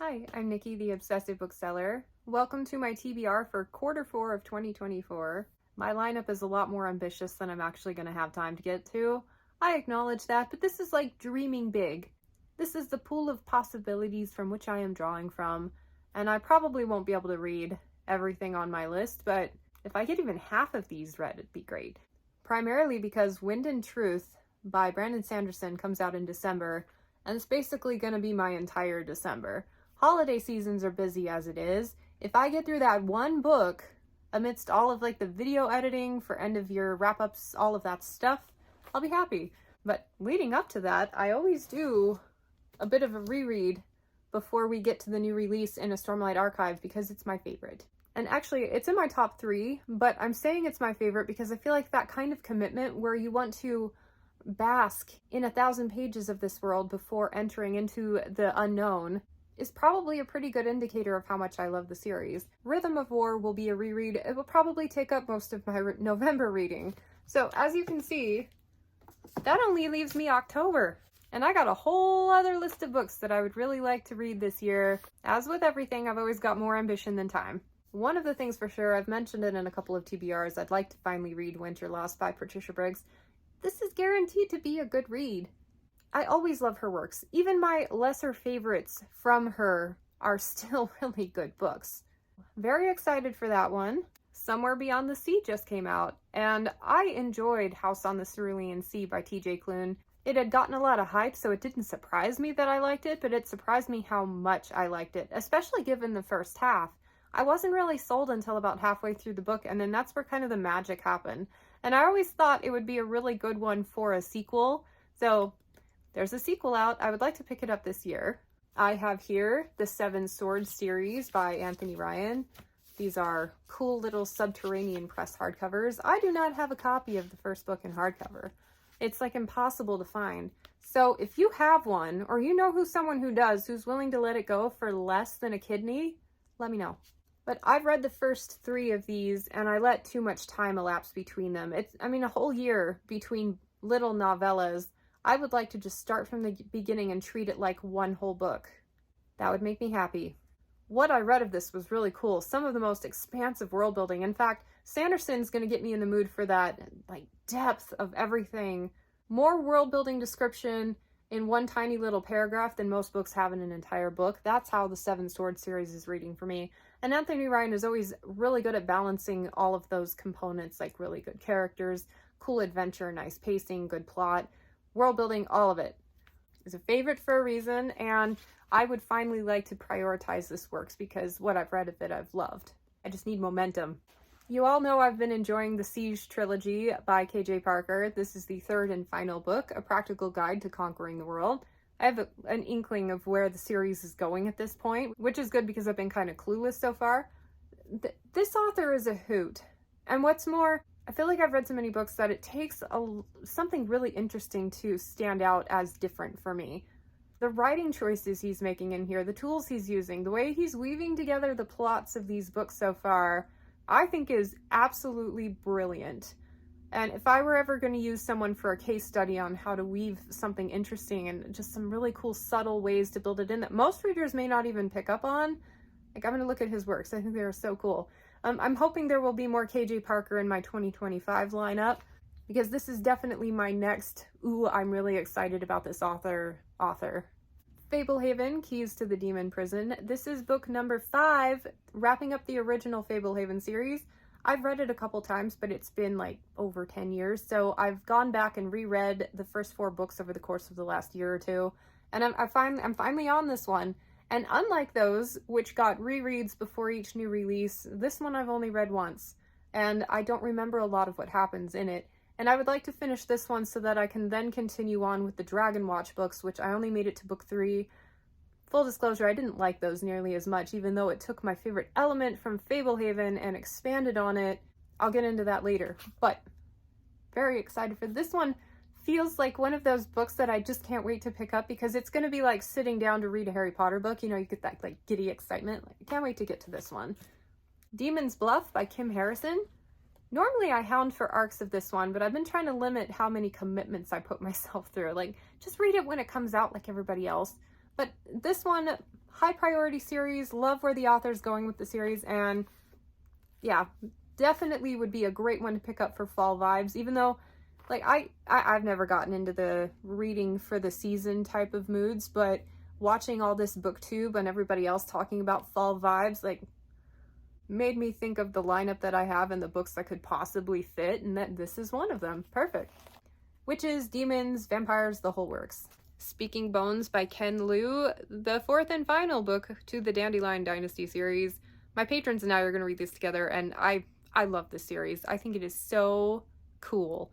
Hi, I'm Nikki, the Obsessive Bookseller. Welcome to my TBR for Q4 of 2024. My lineup is a lot more ambitious than I'm actually going to have time to get to. I acknowledge that, but this is like dreaming big. This is the pool of possibilities from which I am drawing from, and I probably won't be able to read everything on my list, but if I get even half of these read, it'd be great. Primarily because Wind and Truth by Brandon Sanderson comes out in December, and it's basically going to be my entire December. Holiday seasons are busy as it is. If I get through that one book amidst all of like the video editing for end of year wrap-ups, all of that stuff, I'll be happy. But leading up to that, I always do a bit of a reread before we get to the new release in a Stormlight Archive because it's my favorite. And actually, it's in my top 3, but I'm saying it's my favorite because I feel like that kind of commitment where you want to bask in 1,000 pages of this world before entering into the unknown is probably a pretty good indicator of how much I love the series. Rhythm of War will be a reread. It will probably take up most of my November reading. So as you can see, that only leaves me October. And I got a whole other list of books that I would really like to read this year. As with everything, I've always got more ambition than time. One of the things for sure, I've mentioned it in a couple of TBRs, I'd like to finally read Winter Lost by Patricia Briggs. This is guaranteed to be a good read. I always love her works. Even my lesser favorites from her are still really good books. Very excited for that one. Somewhere Beyond the Sea just came out, and I enjoyed House on the Cerulean Sea by TJ Klune. It had gotten a lot of hype, so it didn't surprise me that I liked it, but it surprised me how much I liked it, especially given the first half. I wasn't really sold until about halfway through the book, and then that's where kind of the magic happened. And I always thought it would be a really good one for a sequel, so there's a sequel out. I would like to pick it up this year. I have here the Seven Swords series by Anthony Ryan. These are cool little Subterranean press hardcovers. I do not have a copy of the first book in hardcover. It's like impossible to find. So if you have one, or you know someone who does, who's willing to let it go for less than a kidney, let me know. But I've read the first 3 of these, and I let too much time elapse between them. A whole year between little novellas. I would like to just start from the beginning and treat it like one whole book. That would make me happy. What I read of this was really cool. Some of the most expansive world building. In fact, Sanderson's going to get me in the mood for that depth of everything. More world building description in one tiny little paragraph than most books have in an entire book. That's how the Seven Swords series is reading for me. And Anthony Ryan is always really good at balancing all of those components, like really good characters, cool adventure, nice pacing, good plot, world building, all of it. It's a favorite for a reason, and I would finally like to prioritize this works because what I've read of it I've loved. I just need momentum. You all know I've been enjoying the Siege trilogy by KJ Parker. This is the 3rd and final book, A Practical Guide to Conquering the World. I have an inkling of where the series is going at this point, which is good because I've been kind of clueless so far. This author is a hoot. And what's more, I feel like I've read so many books that it takes something really interesting to stand out as different for me. The writing choices he's making in here, the tools he's using, the way he's weaving together the plots of these books so far, I think is absolutely brilliant. And if I were ever going to use someone for a case study on how to weave something interesting and just some really cool subtle ways to build it in that most readers may not even pick up on, I'm going to look at his works. I think they're so cool. I'm hoping there will be more KJ Parker in my 2025 lineup because this is definitely my next, I'm really excited about this author. Fablehaven, Keys to the Demon Prison. This is book number 5, wrapping up the original Fablehaven series. I've read it a couple times, but it's been over 10 years, so I've gone back and reread the first 4 books over the course of the last year or two, and I'm finally on this one. And unlike those, which got rereads before each new release, this one I've only read once, and I don't remember a lot of what happens in it. And I would like to finish this one so that I can then continue on with the Dragon Watch books, which I only made it to book 3. Full disclosure, I didn't like those nearly as much, even though it took my favorite element from Fablehaven and expanded on it. I'll get into that later, but very excited for this one. Feels like one of those books that I just can't wait to pick up because it's going to be like sitting down to read a Harry Potter book. You know, you get that giddy excitement. I can't wait to get to this one. Demon's Bluff by Kim Harrison. Normally I hound for arcs of this one, but I've been trying to limit how many commitments I put myself through. Just read it when it comes out like everybody else. But this one, high priority series, love where the author's going with the series, and yeah, definitely would be a great one to pick up for fall vibes, even though like I've never gotten into the reading for the season type of moods, but watching all this booktube and everybody else talking about fall vibes like made me think of the lineup that I have and the books that could possibly fit, and that this is one of them. Perfect. Witches, demons, vampires, the whole works. Speaking Bones by Ken Liu, the fourth and final book to the Dandelion Dynasty series. My patrons and I are going to read this together, and I love this series. I think it is so cool.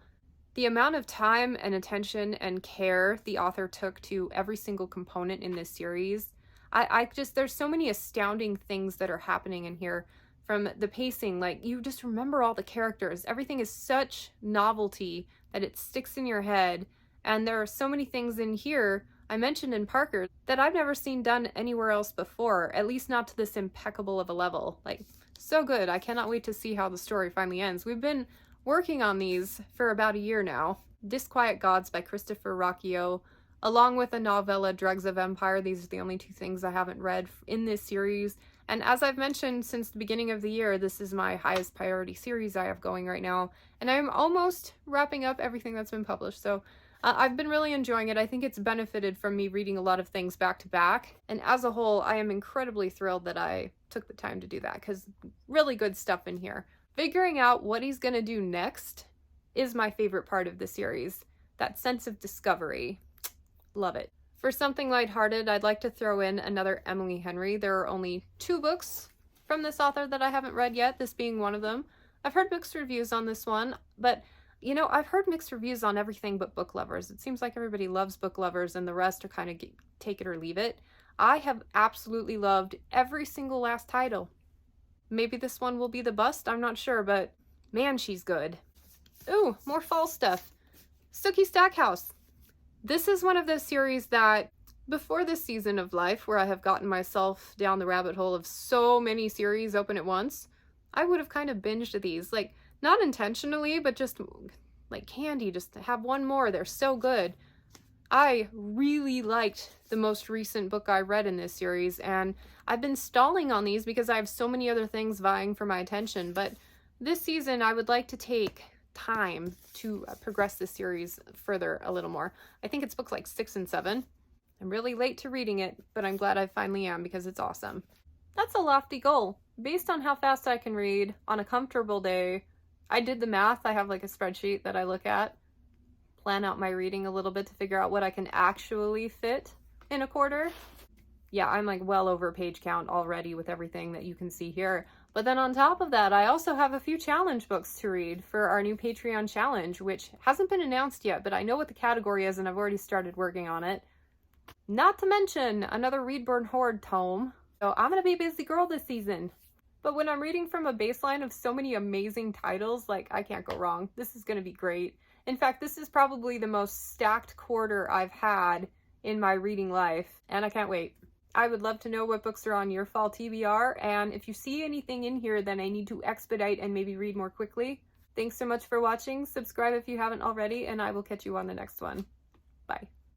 The amount of time and attention and care the author took to every single component in this series. I just, there's so many astounding things that are happening in here. From the pacing, like you just remember all the characters. Everything is such novelty that it sticks in your head. And there are so many things in here I mentioned in Parker that I've never seen done anywhere else before, at least not to this impeccable of a level. Like, so good. I cannot wait to see how the story finally ends. We've been working on these for about a year now. Disquiet Gods by Christopher Rocchio, along with a novella, Drugs of Empire. These are the only two things I haven't read in this series. And as I've mentioned since the beginning of the year, this is my highest priority series I have going right now. And I'm almost wrapping up everything that's been published. So I've been really enjoying it. I think it's benefited from me reading a lot of things back to back. And as a whole, I am incredibly thrilled that I took the time to do that, because really good stuff in here. Figuring out what he's going to do next is my favorite part of the series. That sense of discovery. Love it. For something lighthearted, I'd like to throw in another Emily Henry. There are only 2 books from this author that I haven't read yet, this being one of them. I've heard mixed reviews on this one, but you know, I've heard mixed reviews on everything but Book Lovers. It seems like everybody loves Book Lovers and the rest are kind of take it or leave it. I have absolutely loved every single last title. Maybe this one will be the bust, I'm not sure, but man, she's good. Ooh, more fall stuff. Sookie Stackhouse. This is one of those series that, before this season of life where I have gotten myself down the rabbit hole of so many series open at once, I would have kind of binged these. Like, not intentionally, but just like candy, just to have one more. They're so good. I really liked the most recent book I read in this series, and I've been stalling on these because I have so many other things vying for my attention, but this season I would like to take time to progress this series further a little more. I think it's books like 6 and 7. I'm really late to reading it, but I'm glad I finally am because it's awesome. That's a lofty goal. Based on how fast I can read on a comfortable day, I did the math. I have like a spreadsheet that I look at, plan out my reading a little bit to figure out what I can actually fit in a quarter. Yeah, I'm like well over page count already with everything that you can see here. But then on top of that, I also have a few challenge books to read for our new Patreon challenge, which hasn't been announced yet, but I know what the category is and I've already started working on it. Not to mention another Reedburn Horde tome. So I'm gonna be a busy girl this season. But when I'm reading from a baseline of so many amazing titles, like I can't go wrong. This is gonna be great. In fact, this is probably the most stacked quarter I've had in my reading life, and I can't wait. I would love to know what books are on your fall TBR, and if you see anything in here that I need to expedite and maybe read more quickly. Thanks so much for watching. Subscribe if you haven't already, and I will catch you on the next one. Bye.